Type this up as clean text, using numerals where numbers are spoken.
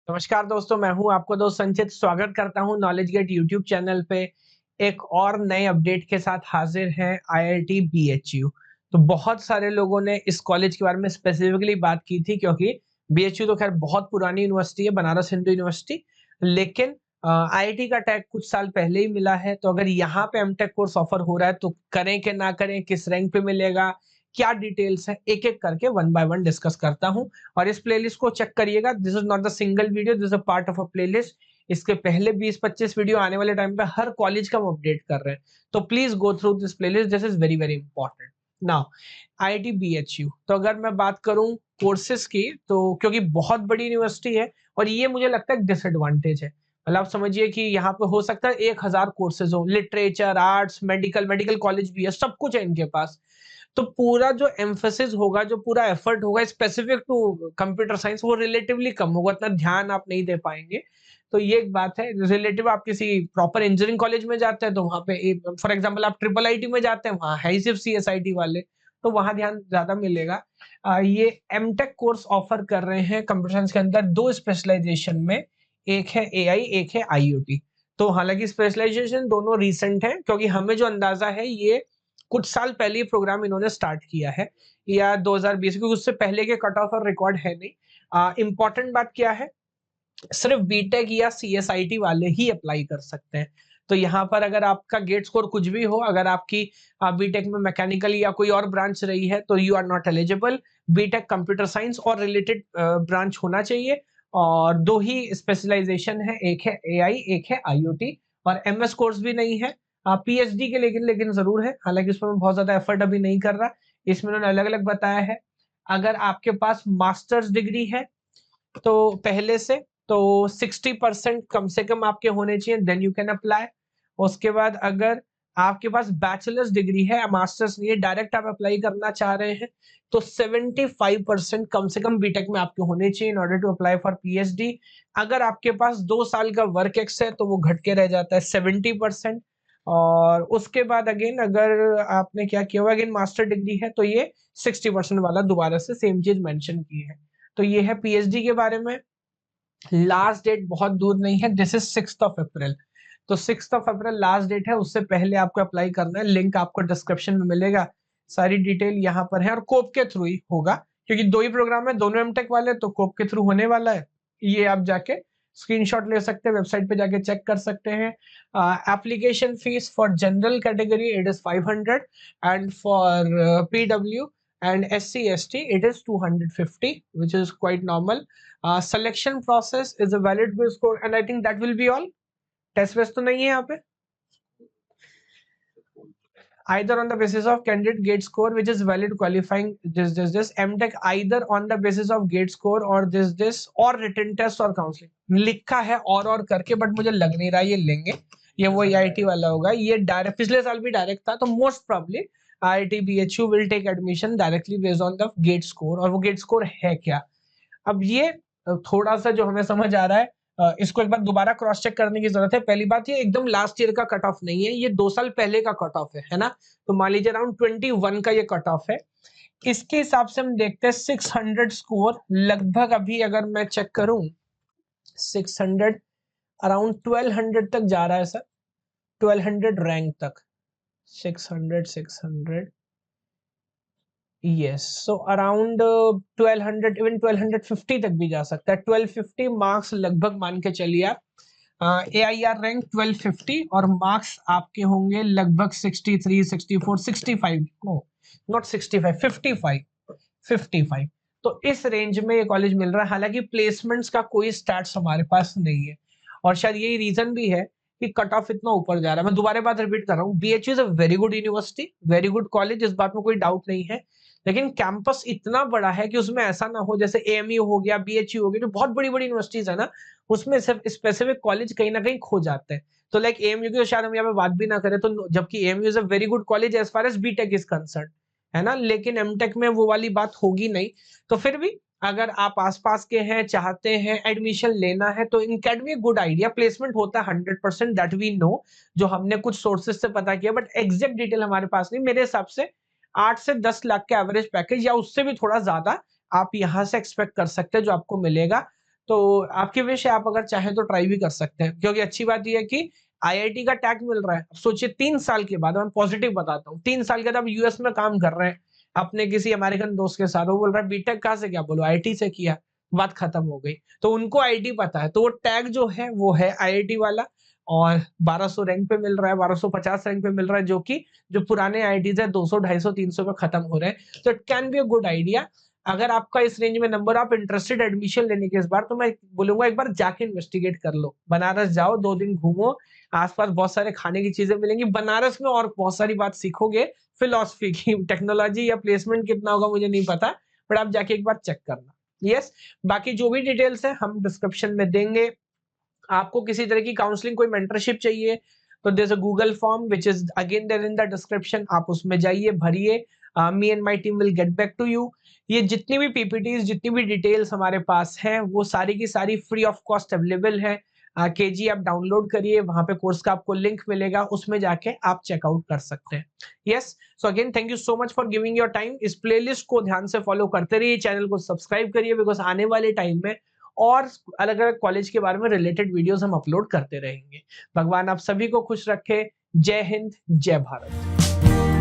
नमस्कार दोस्तों, मैं हूं आपको दोस्त संचित। स्वागत करता हूं नॉलेज गेट यूट्यूब चैनल पे। एक और नए अपडेट के साथ हाजिर हैं आईआईटी बीएचयू। तो बहुत सारे लोगों ने इस कॉलेज के बारे में स्पेसिफिकली बात की थी, क्योंकि बीएचयू तो खैर बहुत पुरानी यूनिवर्सिटी है, बनारस हिंदू यूनिवर्सिटी। लेकिन आईआईटी का टैग कुछ साल पहले ही मिला है। तो अगर यहाँ पे एमटेक कोर्स ऑफर हो रहा है तो करें कि ना करें, किस रैंक पे मिलेगा, क्या डिटेल्स है, एक एक करके वन बाय वन डिस्कस करता हूँ। और इस प्लेलिस्ट को चेक करिएगा। This is not the single video, this is a part of a playlist. इसके पहले 20-25 वीडियो आने वाले टाइम पे हर कॉलेज का हम अपडेट कर रहे हैं। तो please go through this playlist, this is very very important. Now IIT BHU, तो अगर मैं बात करूं कोर्सेज की, तो क्योंकि बहुत बड़ी यूनिवर्सिटी है और ये मुझे लगता है डिसएडवांटेज है। मतलब आप समझिए कि यहाँ पे हो सकता है 1000 कोर्सेज हो, literature, arts, medical, medical college भी है, सब कुछ है इनके पास। तो पूरा जो एम्फेसिस होगा, जो पूरा एफर्ट होगा स्पेसिफिक टू कंप्यूटर साइंस, वो रिलेटिवली कम होगा, इतना ध्यान आप नहीं दे पाएंगे। तो ये एक बात है। रिलेटिव आप किसी प्रॉपर इंजीनियरिंग कॉलेज में जाते हैं तो वहां पे फॉर एग्जांपल आप ट्रिपल आईटी में जाते हैं, वहां है ही सिर्फ सीएसआईटी वाले, तो वहां ध्यान ज्यादा मिलेगा। ये एमटेक कोर्स ऑफर कर रहे हैं कंप्यूटर साइंस के अंदर दो स्पेशलाइजेशन में। एक है एआई, एक है आईओटी। तो हालांकि स्पेशलाइजेशन दोनों रिसेंट है, क्योंकि हमें जो अंदाजा है ये कुछ साल पहले ही प्रोग्राम इन्होंने स्टार्ट किया है, या 2020, क्योंकि उससे पहले के कट ऑफ और रिकॉर्ड है नहीं। इंपॉर्टेंट बात क्या है, सिर्फ बीटेक या सीएसआईटी वाले ही अप्लाई कर सकते हैं। तो यहाँ पर अगर आपका गेट स्कोर कुछ भी हो, अगर आपकी बीटेक में मैकेनिकल या कोई और ब्रांच रही है, तो you are not eligible. BTech computer science और रिलेटेड ब्रांच होना चाहिए। और दो ही स्पेशलाइजेशन है, एक है एआई, एक है आईओटी। और एमएस कोर्स भी नहीं है। पीएचडी के लेकिन लेकिन जरूर है, हालांकि उसमें मैं बहुत ज्यादा एफर्ट अभी नहीं कर रहा। इसमें उन्होंने अलग अलग बताया है। अगर आपके पास मास्टर्स डिग्री है तो पहले से, तो 60% कम से कम आपके होने चाहिए, देन यू कैन अप्लाई। उसके बाद अगर आपके पास बैचलर्स डिग्री है, मास्टर्स नहीं है, डायरेक्ट आप अप्लाई करना चाह रहे हैं, तो 75% कम से कम बीटेक में आपके होने चाहिए in order to apply for PhD. अगर आपके पास 2 साल का वर्क एक्स है तो वो घट के रह जाता है 70%। और उसके बाद अगेन अगर आपने क्या किया हुआ, अगेन मास्टर डिग्री है, तो ये 60% वाला दोबारा से सेम चीज मेंशन की है। तो ये है पीएचडी के बारे में। लास्ट डेट बहुत दूर नहीं है, दिस इज 6 अप्रैल। तो 6 अप्रैल लास्ट डेट है, उससे पहले आपको अप्लाई करना है। लिंक आपको डिस्क्रिप्शन में मिलेगा, सारी डिटेल यहाँ पर है। और कोप के थ्रू ही होगा, क्योंकि दो ही प्रोग्राम है, दोनों एमटेक वाले, तो कोप के थ्रू होने वाला है। ये आप जाके स्क्रीनशॉट ले सकते हैं, वेबसाइट पे जाके चेक कर सकते हैं। Application fees for general category it is 500, and for PwD and SC/ST it is 250, which is quite normal. Selection process is a valid quiz score, and I think that will be all. Test वैस तो नहीं है यहाँ पे। Either on the basis of candidate gate score which is valid qualifying this MTech, either on the basis of gate score or this or written test or counseling। लिखा है और करके, बट मुझे लग नहीं रहा ये लेंगे। ये वो आईआईटी वाला होगा, ये डायरेक्ट पिछले साल भी डायरेक्ट था, तो most probably IIT BHU will take admission directly based on the GATE score. और वो गेट स्कोर है क्या, अब ये थोड़ा सा जो हमें समझ आ रहा है, इसको एक बार दोबारा क्रॉस चेक करने की जरूरत है। पहली बात, ये एकदम लास्ट ईयर का कट ऑफ नहीं है, ये 2 साल पहले का कट ऑफ है ना। तो मान लीजिए अराउंड 21 का ये कट ऑफ है। इसके हिसाब से हम देखते हैं 600 स्कोर लगभग, अभी अगर मैं चेक करूं 600 अराउंड 1200 तक जा रहा है सर, 1200 रैंक तक। 600 यस, सो अराउंड 1200, इवन 1250 तक भी जा सकता है। 1250 मार्क्स लगभग मान के चलिए आप। AIR रैंक 1250 और मार्क्स आपके होंगे लगभग 63, 64, 65, नो नॉट 65, 55, 55। तो इस रेंज में ये कॉलेज मिल रहा है। हालांकि प्लेसमेंट्स का कोई स्टैट्स हमारे पास नहीं है, और शायद यही रीजन भी है कि कट ऑफ इतना ऊपर जा रहा है। मैं दोबारा बात रिपीट कर रहा हूँ, BHU is a very good university, very good college, इस बात में कोई डाउट नहीं है। लेकिन कैंपस इतना बड़ा है कि उसमें ऐसा ना हो जैसे एएमयू हो गया, बीएचयू हो गया, जो बहुत बड़ी बड़ी यूनिवर्सिटीज है ना, उसमें सिर्फ स्पेसिफिक कॉलेज कहीं ना कहीं खो जाते हैं। तो लाइक एएमयू की तो शायद हम यहाँ पे बात भी ना करें, तो जबकि AMU is a very good college as far as BTech is concern, है ना, लेकिन एमटेक में वो वाली बात होगी नहीं। तो फिर भी अगर आप आसपास के हैं, चाहते हैं एडमिशन लेना है, तो इनकेडमी गुड आइडिया। प्लेसमेंट होता है 100%, दैट वी नो, जो हमने कुछ सोर्सेज से पता किया, बट एग्जैक्ट डिटेल हमारे पास नहीं। मेरे हिसाब से 8 से 10 लाख के एवरेज पैकेज या उससे भी थोड़ा ज्यादा आप यहां से एक्सपेक्ट कर सकते हैं जो आपको मिलेगा। तो आपकी विश है, आप अगर चाहें तो ट्राई भी कर सकते हैं, क्योंकि अच्छी बात ये है कि आईआईटी का टैग मिल रहा है। सोचिए 3 साल के बाद, मैं पॉजिटिव बताता हूँ, 3 साल के बाद आप यूएस में काम कर रहे हैं, अपने किसी अमेरिकन दोस्त के साथ, वो बोल रहा है बीटेक कहाँ से किया? बोलो आईआईटी से किया, बात खत्म हो गई। तो उनको आईआईटी पता है, तो वो टैग जो है वो है आईआईटी वाला, और 1200 रैंक पे मिल रहा है, 1250 रैंक पे मिल रहा है, जो कि जो पुराने आईआईटीज़ है 200, 250, 300 पे खत्म हो रहे हैं। तो it can be a good idea. अगर आपका इस रेंज में नंबर, आप इंटरेस्टेड एडमिशन लेने के इस बार, तो मैं बोलूँगा एक बार जाके इन्वेस्टिगेट कर लो। बनारस जाओ, 2 दिन घूमो, आस-पास बहुत सारे खाने की चीज़ें मिलेंगी। बनारस में और बहुत सारी बात सीखोगे फिलॉसफी की, टेक्नोलॉजी या प्लेसमेंट कितना होगा मुझे नहीं पता, बट आप जाके एक बार चेक करना। यस, बाकी जो भी डिटेल्स हैं हम डिस्क्रिप्शन में देंगे। आपको किसी तरह की काउंसलिंग, कोई मेंटरशिप चाहिए, तो there is a Google form which is again there in the description, आप उसमें जाइए, भरिए, me and my team will get back to you. ये जितनी भी पीपीटीज़, जितनी भी डिटेल्स हमारे पास हैं, वो सारी की सारी फ्री ऑफ कॉस्ट अवेलेबल है। केजी आप डाउनलोड करिए, वहाँ पे कोर्स का आपको लिंक मिलेगा, उसमें जाके आप चेकआउट कर सकते हैं। Yes, so again thank you so much for giving your time. इस प्लेलिस्ट को ध्यान से फॉलो करते रहिए, चैनल को सब्सक्राइब करिए, बिकॉज़ आने वाले टाइम में और अलग-अलग कॉलेज के बारे में रिलेटेड वीडियोज़ हम अपलोड करते रहेंगे। भगवान आप सभी को खुश रखे। जय हिंद, जय भारत।